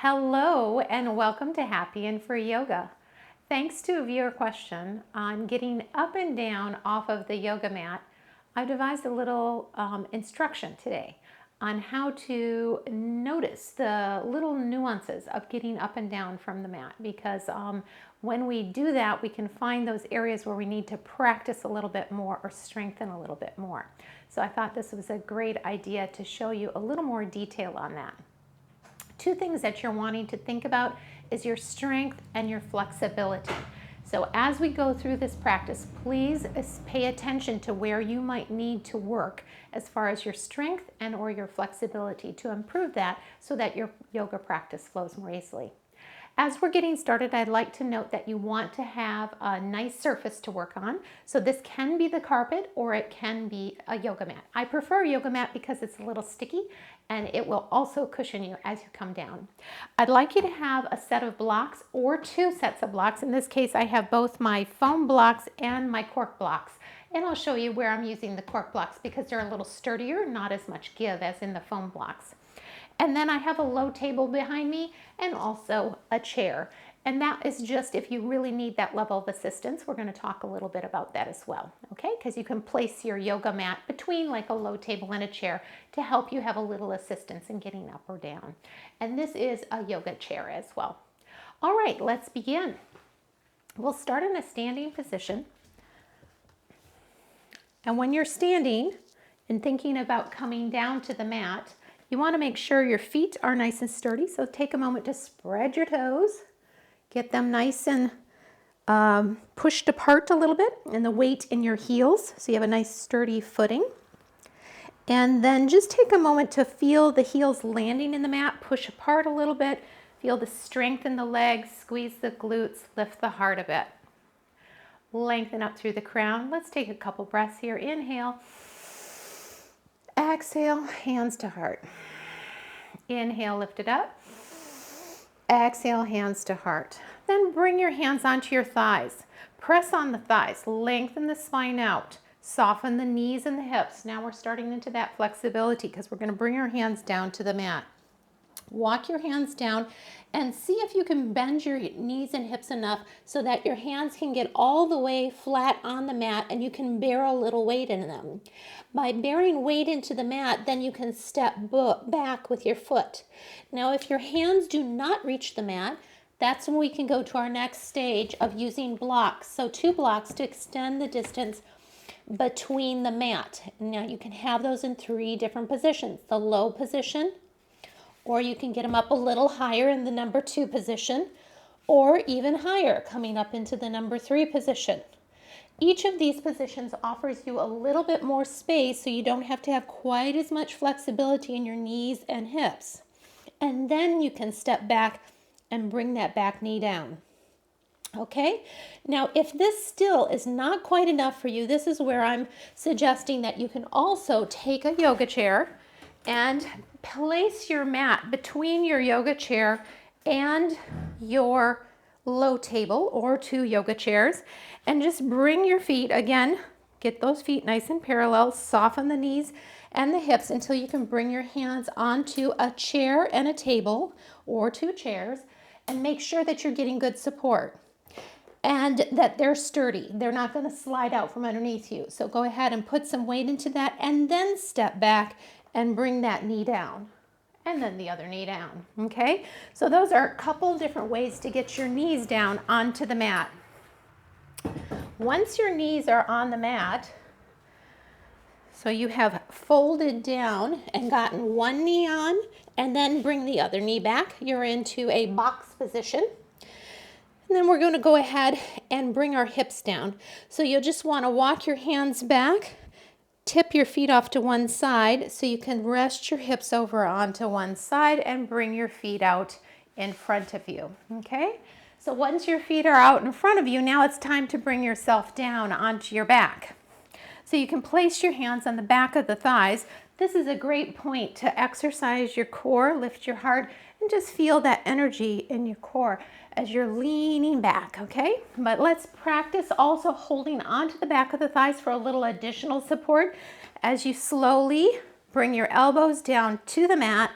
Hello and welcome to Happy and Free Yoga. Thanks to a viewer question on getting up and down off of the yoga mat, I've devised a little instruction today on how to notice the little nuances of getting up and down from the mat, because when we do that, we can find those areas where we need to practice a little bit more or strengthen a little bit more. So I thought this was a great idea to show you a little more detail on that. Two things that you're wanting to think about is your strength and your flexibility. So as we go through this practice, please pay attention to where you might need to work as far as your strength and or your flexibility to improve that so that your yoga practice flows more easily. As we're getting started, I'd like to note that you want to have a nice surface to work on. So this can be the carpet or it can be a yoga mat. I prefer a yoga mat because it's a little sticky and it will also cushion you as you come down. I'd like you to have a set of blocks or two sets of blocks. In this case, I have both my foam blocks and my cork blocks. And I'll show you where I'm using the cork blocks because they're a little sturdier, not as much give as in the foam blocks. And then I have a low table behind me and also a chair. And that is just if you really need that level of assistance. We're going to talk a little bit about that as well, okay? Because you can place your yoga mat between like a low table and a chair to help you have a little assistance in getting up or down. And this is a yoga chair as well. All right, let's begin. We'll start in a standing position. And when you're standing and thinking about coming down to the mat, you want to make sure your feet are nice and sturdy. So take a moment to spread your toes. Get them nice and pushed apart a little bit, and the weight in your heels so you have a nice sturdy footing. And then just take a moment to feel the heels landing in the mat, push apart a little bit, feel the strength in the legs, squeeze the glutes, lift the heart a bit. Lengthen up through the crown. Let's take a couple breaths here. Inhale. Exhale, hands to heart. Inhale, lift it up. Exhale, hands to heart. Then bring your hands onto your thighs. Press on the thighs, lengthen the spine out, soften the knees and the hips. Now we're starting into that flexibility because we're going to bring our hands down to the mat. Walk your hands down and see if you can bend your knees and hips enough so that your hands can get all the way flat on the mat and you can bear a little weight in them. By bearing weight into the mat, then you can step back with your foot. Now, if your hands do not reach the mat, that's when we can go to our next stage of using blocks. So 2 blocks to extend the distance between the mat. Now, you can have those in 3 different positions. The low position, or you can get them up a little higher in the number 2 position, or even higher, coming up into the number 3 position. Each of these positions offers you a little bit more space so you don't have to have quite as much flexibility in your knees and hips. And then you can step back and bring that back knee down. Okay, now if this still is not quite enough for you, this is where I'm suggesting that you can also take a yoga chair and place your mat between your yoga chair and your low table or 2 yoga chairs, and just bring your feet, again, get those feet nice and parallel, soften the knees and the hips until you can bring your hands onto a chair and a table or 2 chairs, and make sure that you're getting good support and that they're sturdy. They're not going to slide out from underneath you. So go ahead and put some weight into that and then step back and bring that knee down and then the other knee down. Okay, so those are a couple different ways to get your knees down onto the mat. Once your knees are on the mat, so you have folded down and gotten one knee on and then bring the other knee back, you're into a box position. And then we're going to go ahead and bring our hips down. So you'll just want to walk your hands back, tip your feet off to one side so you can rest your hips over onto one side and bring your feet out in front of you. Okay, so once your feet are out in front of you, now it's time to bring yourself down onto your back. So you can place your hands on the back of the thighs. This is a great point to exercise your core, lift your heart, and just feel that energy in your core as you're leaning back, okay? But let's practice also holding onto the back of the thighs for a little additional support as you slowly bring your elbows down to the mat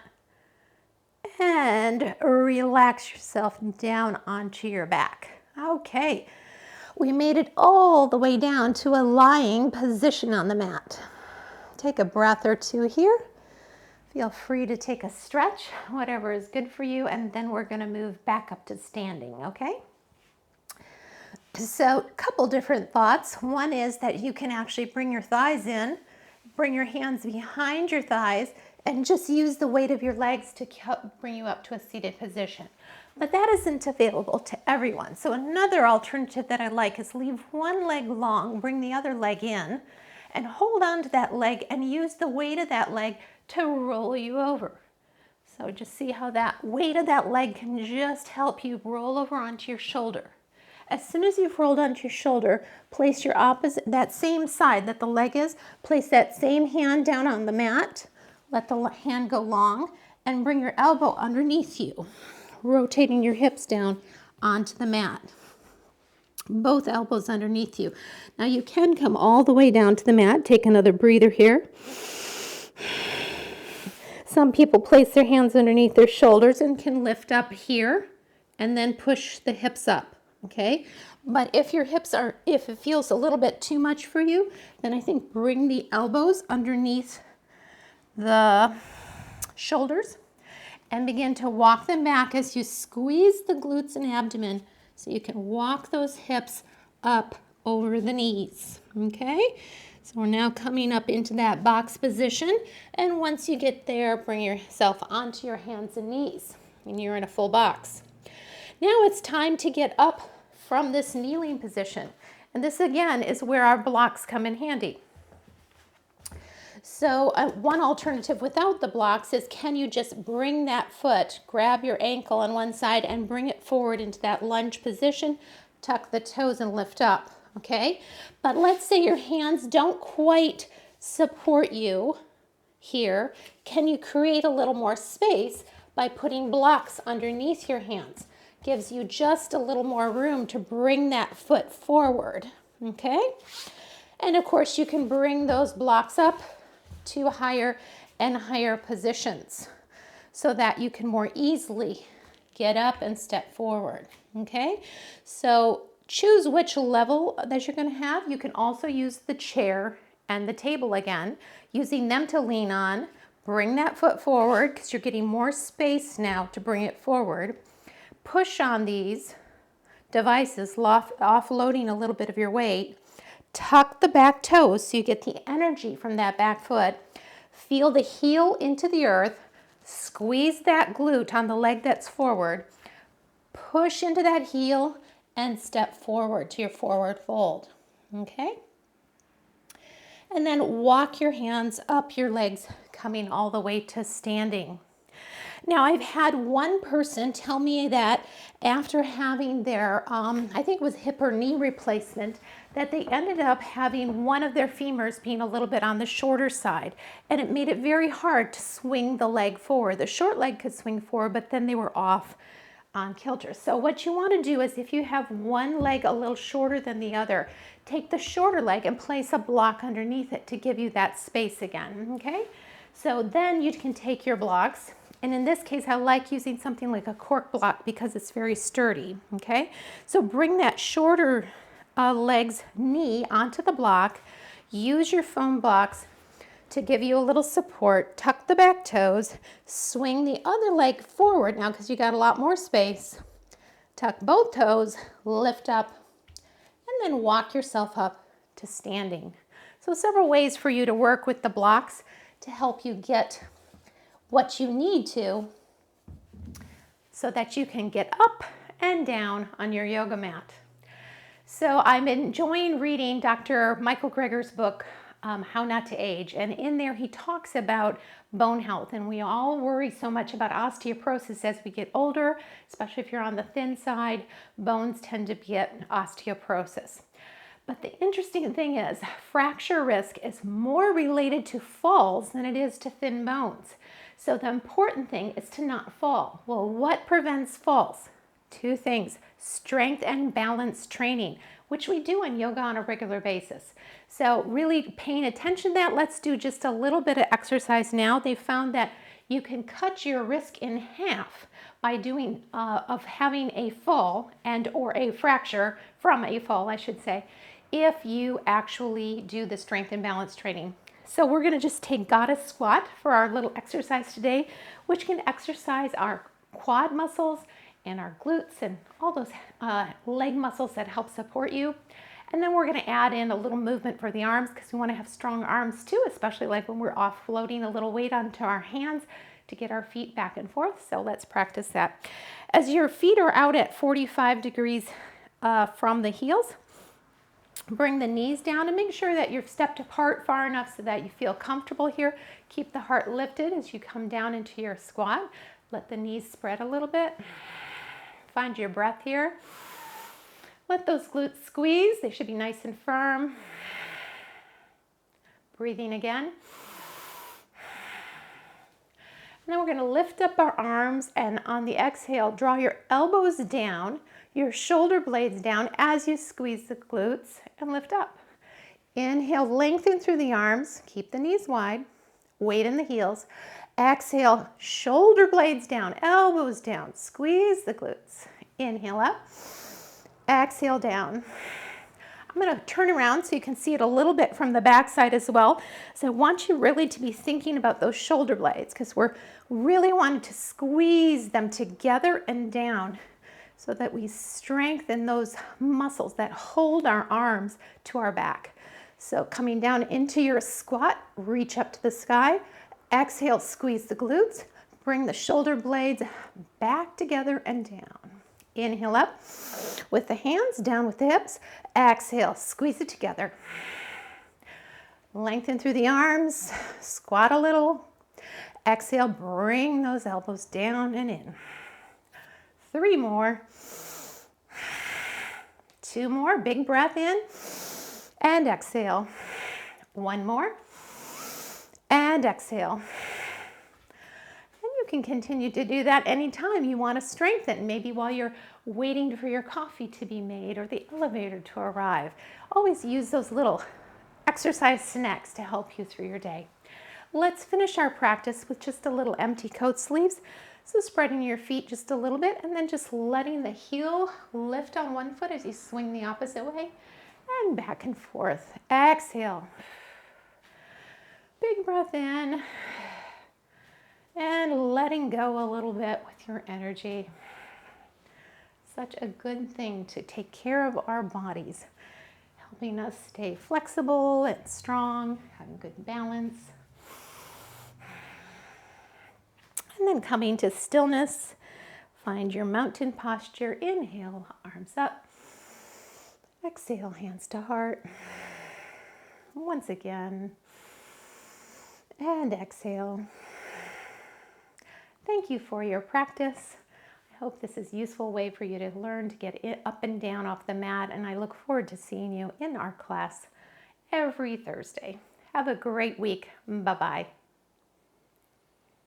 and relax yourself down onto your back. Okay, we made it all the way down to a lying position on the mat. Take a breath or two here. Feel free to take a stretch, whatever is good for you, and then we're going to move back up to standing, okay? So a couple different thoughts. One is that you can actually bring your thighs in, bring your hands behind your thighs, and just use the weight of your legs to bring you up to a seated position. But that isn't available to everyone. So another alternative that I like is leave one leg long, bring the other leg in, and hold on to that leg and use the weight of that leg to roll you over. So just see how that weight of that leg can just help you roll over onto your shoulder. As soon as you've rolled onto your shoulder, place your opposite, that same side that the leg is, place that same hand down on the mat, let the hand go long, and bring your elbow underneath you, rotating your hips down onto the mat. Both elbows underneath you. Now you can come all the way down to the mat. Take another breather here. Some people place their hands underneath their shoulders and can lift up here and then push the hips up. Okay, but if your hips are, if it feels a little bit too much for you, then I think bring the elbows underneath the shoulders and begin to walk them back as you squeeze the glutes and abdomen so you can walk those hips up over the knees. Okay, so we're now coming up into that box position, and once you get there, bring yourself onto your hands and knees and you're in a full box. Now it's time to get up from this kneeling position. And this again is where our blocks come in handy. So one alternative without the blocks is, can you just bring that foot, grab your ankle on one side and bring it forward into that lunge position, tuck the toes and lift up, okay? But let's say your hands don't quite support you here. Can you create a little more space by putting blocks underneath your hands? Gives you just a little more room to bring that foot forward, okay? And of course, you can bring those blocks up to higher and higher positions so that you can more easily get up and step forward, okay? So choose which level that you're gonna have. You can also use the chair and the table again, using them to lean on. Bring that foot forward because you're getting more space now to bring it forward. Push on these devices, offloading a little bit of your weight. Tuck the back toes so you get the energy from that back foot. Feel the heel into the earth. Squeeze that glute on the leg that's forward. Push into that heel and step forward to your forward fold. Okay? And then walk your hands up your legs, coming all the way to standing. Now, I've had one person tell me that after having their, I think it was hip or knee replacement, that they ended up having one of their femurs being a little bit on the shorter side, and it made it very hard to swing the leg forward. The short leg could swing forward, but then they were off on kilter. So what you want to do is, if you have one leg a little shorter than the other, take the shorter leg and place a block underneath it to give you that space again, okay? So then you can take your blocks, and in this case, I like using something like a cork block because it's very sturdy, okay? So bring that shorter leg's knee onto the block. Use your foam blocks to give you a little support. Tuck the back toes. Swing the other leg forward now because you got a lot more space. Tuck both toes, lift up, and then walk yourself up to standing. So several ways for you to work with the blocks to help you get what you need to so that you can get up and down on your yoga mat. So I'm enjoying reading Dr. Michael Greger's book, How Not to Age, and in there he talks about bone health, and we all worry so much about osteoporosis as we get older, especially if you're on the thin side. Bones tend to get osteoporosis. But the interesting thing is, fracture risk is more related to falls than it is to thin bones. So the important thing is to not fall. Well, what prevents falls? Two things: strength and balance training, which we do in yoga on a regular basis. So really paying attention to that. Let's do just a little bit of exercise now. They found that You can cut your risk in half by doing of having a fall and or a fracture from a fall, I should say, if you actually do the strength and balance training. So we're going to just take goddess squat for our little exercise today, which can exercise our quad muscles and our glutes and all those leg muscles that help support you. And then we're going to add in a little movement for the arms because we want to have strong arms too, especially like when we're offloading a little weight onto our hands to get our feet back and forth. So let's practice that. As your feet are out at 45 degrees from the heels, bring the knees down and make sure that you're stepped apart far enough so that you feel comfortable here. Keep the heart lifted as you come down into your squat. Let the knees spread a little bit. Find your breath here. Let those glutes squeeze. They should be nice and firm. Breathing again. And then we're going to lift up our arms, and on the exhale, draw your elbows down, your shoulder blades down as you squeeze the glutes and lift up. Inhale, lengthen through the arms. Keep the knees wide. Weight in the heels. Exhale, shoulder blades down, elbows down. Squeeze the glutes. Inhale up. Exhale down. I'm going to turn around so you can see it a little bit from the back side as well. So I want you really to be thinking about those shoulder blades because we're really wanting to squeeze them together and down so that we strengthen those muscles that hold our arms to our back. So coming down into your squat, reach up to the sky. Exhale, squeeze the glutes. Bring the shoulder blades back together and down. Inhale up with the hands, down with the hips. Exhale, squeeze it together. Lengthen through the arms, squat a little. Exhale, bring those elbows down and in. 3 more. 2 more, big breath in. And exhale. 1 more. And exhale. You can continue to do that anytime you want to strengthen, maybe while you're waiting for your coffee to be made or the elevator to arrive. Always use those little exercise snacks to help you through your day. Let's finish our practice with just a little empty coat sleeves. So spreading your feet just a little bit and then just letting the heel lift on one foot as you swing the opposite way and back and forth. Exhale. Big breath in. And letting go a little bit with your energy. Such a good thing to take care of our bodies, helping us stay flexible and strong, having good balance. And then coming to stillness, find your mountain posture. Inhale, arms up. Exhale, hands to heart. Once again. And exhale. Thank you for your practice. I hope this is a useful way for you to learn to get it up and down off the mat, and I look forward to seeing you in our class every Thursday. Have a great week. Bye-bye.